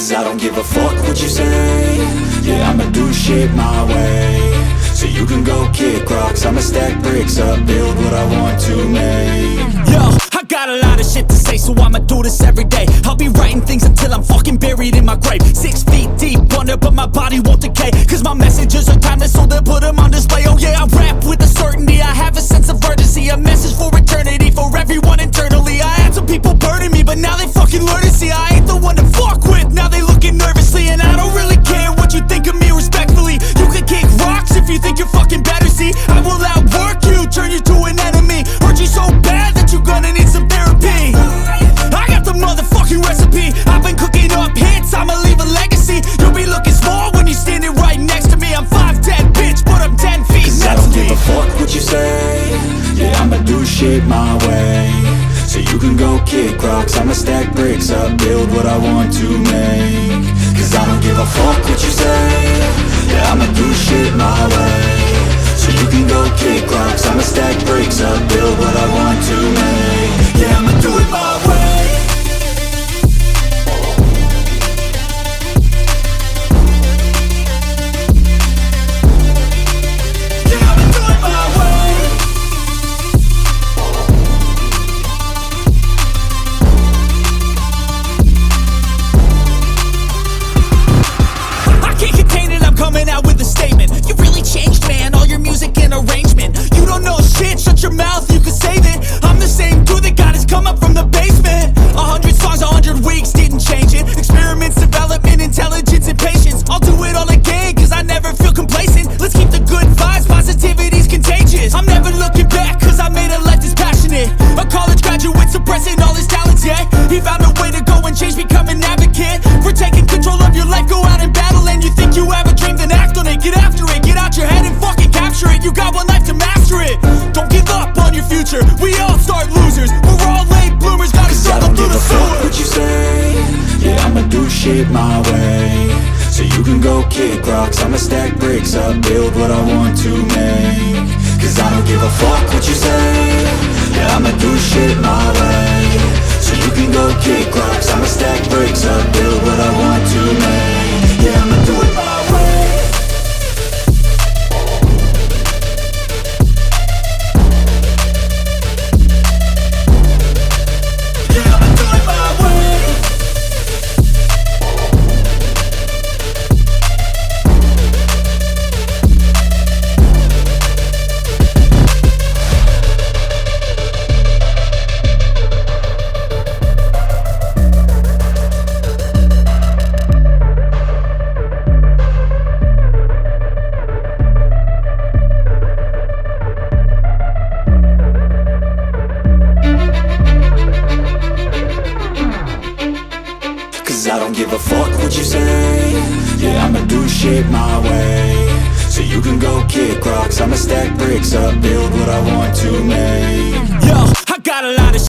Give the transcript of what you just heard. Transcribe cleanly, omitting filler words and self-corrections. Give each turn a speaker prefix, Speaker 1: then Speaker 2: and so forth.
Speaker 1: Cause I don't give a fuck what you say. Yeah, I'ma do shit my way. So you can go kick rocks, I'ma stack bricks up, build what I want to make.
Speaker 2: Yo, I got a lot of shit to say, so I'ma do this every day. I'll be writing things until I'm fucking buried in my grave. 6 feet deep under, but my body won't decay. Cause my messages are timeless, so they'll put them on display. Oh yeah, I rap with a certainty, I have a sense of urgency. A message for eternity, for everyone internally. I had some people burning me, but now they fucking learn to see I ain't the one to fuck with, now they looking nervously. And I don't really care what you think of me, respectfully. You can kick rocks if you think you're fucking better, see. I will outwork you, turn you to an enemy. Hurt you so bad that you're gonna need some therapy. I got the motherfucking recipe, I've been cooking up hits, I'ma leave a legacy. You'll be looking small when you're standing right next to me. I'm 5'10", bitch, but I'm 10 feet.
Speaker 1: Cause I don't give a fuck what you say. Yeah, I'ma do shit my way. So you can go kick rocks, I'ma stack bricks up, build what I want to make. Cause I don't give a fuck what you say. Yeah, I'ma do shit my way. So you can go kick rocks, I'ma stack bricks up, build what I want to make. Yeah, I'ma do it my way.
Speaker 2: Coming out with a statement. You really changed, man, all your music and arrangement. You don't know shit, shut your mouth, you can save it. I'm the same dude that got his come up from the basement. 100 songs, 100 weeks, didn't change it. Experiments, development, intelligence, and patience. I'll do it all again, cause I never feel complacent. Let's keep the good vibes, positivity's contagious. I'm never looking back, cause I made a life that's passionate. A college graduate suppressing all his talents, yeah. He found a way to go and change, become an advocate for taking control of your life, go out and battle. And you think you have a dream, then act on it, get after it, get out your head and fucking capture it. You got one life to master it. Don't give up on your future, we all start losers. We're all late bloomers, gotta struggle through the sewer.
Speaker 1: Fuck what you say. Yeah, I'ma do shit my way. So you can go kick rocks, I'ma stack bricks up, build what I want to make. Cause I don't give a fuck what you say. Yeah, I'ma do shit my way. So you can go kick rocks, I'ma stack bricks up, build what I want to make. Yeah, I'ma do it my way. I don't give a fuck what you say. Yeah, I'ma do shit my way. So you can go kick rocks, I'ma stack bricks up, build what I want to make.
Speaker 2: Yo, I got a lot of